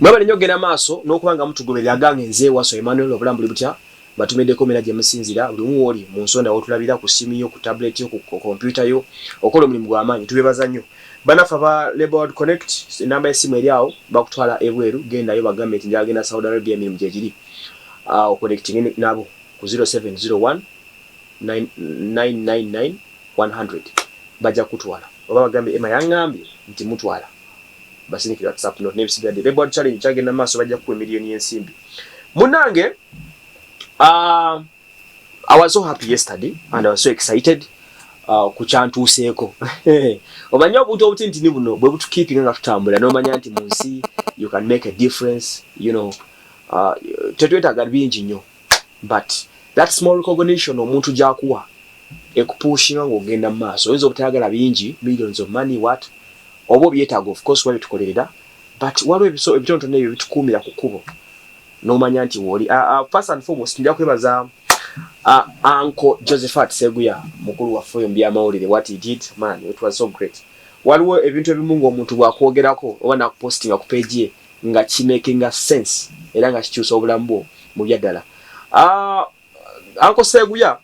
mwabale nnyo genda maaso n'okubanga mutugoberera agange nze Waso Emmanuel obulambuli butya batumeddeko mera gye musinzira buli mu oli mu nsonda wotulabira ku simu yo ku tablet yo ku computer yo okola omulimu gw'amaanyi tubebaza nnyo banafa ba Labor Connect namba y'essimu eri awo bakutwala ebweru gendayo bagambe nti njagenda Saudi Arabia emirimu gye giri connecting nabo ku 0701 999 100 bajja kutwala oba bagambe ema yangambye nti mutwala basinikira WhatsApp note nebisigadde Labor challenge kyagenda maaso bajja ku miliyoni y'ensimbi munange I was so happy yesterday and I was so excited kuchantuseeko obanya obuntu obutintini buno bwe butukeeping nga tutambula n'omanya nti mu nsi you can make a difference you know tetwetaaga bingi nnyo but that small recognition omuntu gyakuwa ekupushinga ng'ogenda mu maaso oyinza obutayagala bingi millions of money what oba obyetaaga of course wali tukolerera but waliwo ebitonotono ebyo bitukuumira ku kkubo n'omanya nti wooli first and foremost njja kwebaza Uncle Josephat Seguya mukulu waffe oyo mbyamawulire what he did man it was so great waliwo ebintu ebimu ng'omuntu bw'akwogerako oba nakupostinga ku page ye nga kimakinga sense era nga kikyusa obulamu bwo mu byaddala Uncle Seguya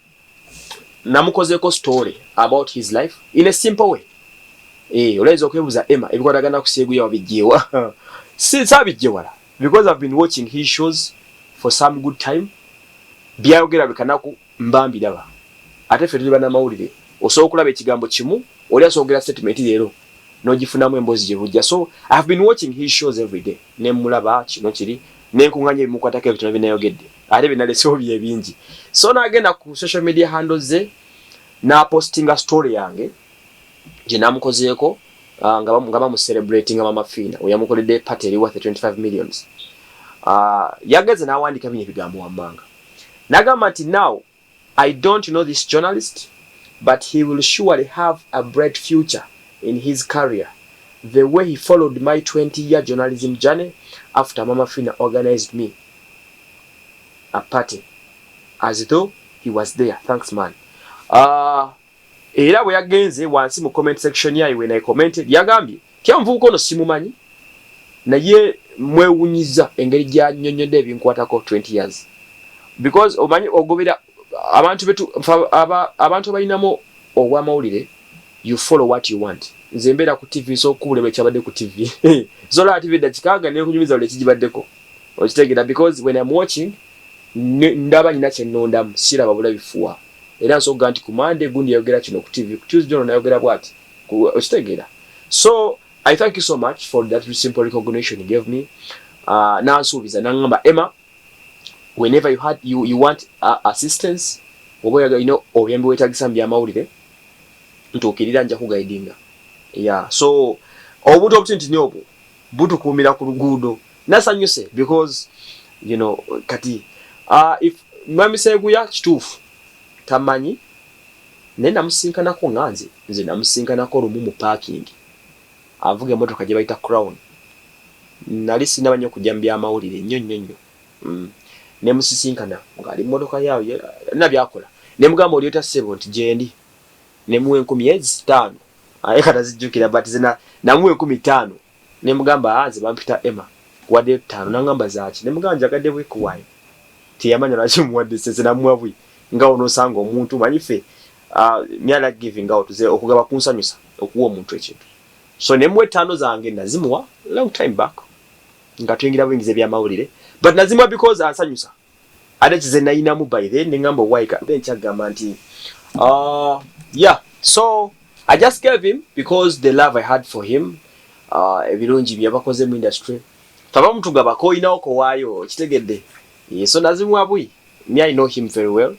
namukozeeko story about his life in a simple way olowooza okwebuuza Emma ebikwatagana ku Seguya wabijjeewa saabijjewala because I've been watching his shows for some good time byayogera bikanaku mbambiraba ate ffe tuli bannamawulire osobola okulaba ekigambo kimu oli asogera statement leero n'ogifunamu emboozi gye bujja so I've been watching his shows every day ne mulaba kino kiri n'enkuŋŋanya ebimukwatako ebitono binayogedde ate binalesewo bye bingi so n'agenda ku social media handles ze n'apostinga story yange gye namukozeeko nga bamucelebratinga Mama Fina we yamukoledde party eri worth 25 millions yageze n'awandiika bino ebigambo wammanga Nagamba nti now I don't know this journalist but he will surely have a bright future in his career the way he followed my 20-year journalism journey after Mama Fina organized me a party as though he was there thanks man era bwe yagenze wansi mu comment section yayi when I commented yagambye kyanvuuko ono simumanyi naye mwewunyiza engeri gy'annyonnyodde ebinkwatako 20 years because omanyi ogobera abantu betu abantu balinamu obwamawulire you follow what you want nze mbeera ku TV so kubulebe kyabadde ku TV zola TV dakikaga ne kunyumiza ole kijibaddeko okitegera because when I'm watching ndaba nina kyennondamu siraba bulabifuwa era nsoga nti ku Monday gundi yayogera kino ku TV ku Tuesday ono nayogera bwati okitegera so I thank you so much for that simple recognition you gave me nansuubiza nangamba Emma whenever you want assistance oba you know obuyambi wetagisa byamawulire ntuukirira nja kugaidinga so obuntu obutintini obwo butukuumira ku luguudo nasanyuse because you know kati if Mami Seguya kituufu tamanyi naye namusinkanako nga nze namusinkanako lumu mu parking avuga emmotoka gye bayita Crown nali sinabanya okujja mu byamawulire nnyo ne musisinkana ngali mmotoka yawo nabyakola ne mugamba oliota ssebo nti gyendi ne muwe 10,500 katazijjukira but zina namuwe 15,000 ne mugamba nze bampita Emma wadde 5 nangamba zaaki ne mugamba njagadde bwekuwayo tiyamanya lwaki muwadde sese namuwa bwi nga onosanga omuntu manyife myala giving out ze okugaba kunsanyusa okuwa omuntu ekintu so ne muwe 5 zange nazimuwa long time back nga tuyingira bwingize byamawulire but nazimuwa because ansanyusa ate kize nayinamu by then nengamba waika then kyagamba nti so I just gave him because the love I had for him ebirungi byabakoze mu industry taba mtu gabako oyinawo kowaayo kitegedde so nazimuwa bwi me I know him very well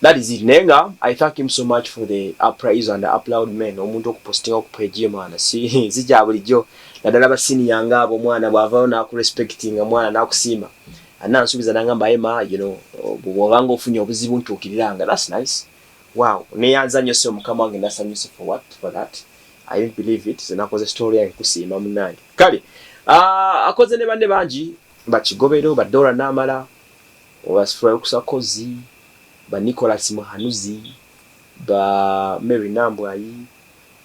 that is it nenga I thank him so much for the appraise and the upload man omuntu okupostinga ku page mana sija bulijjo nadala basini yanga abo mwana bwavao na ku respecting mwana na kusima anansubiza nangamba Emma you know bwobanga ofunye obuzibu ntukiriranga that's nice wow ne yanzanyo se omukama wange nasanyuse for that I didn't believe it nakoze story yange kusima munange kale akoze ne bande banji bakigobero badora namala obasfura kusakozi ba Nicholas Muhanuzi ba Mary Nambwayi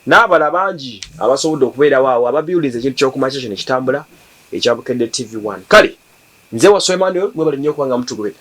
n'abala bangi abasobodde okubeera waawo ababiulize ekintu ky'okumakya kino kitambula ekya Bukedde TV1 kale nze wasomani mwebale nnyo kubanga mutugobera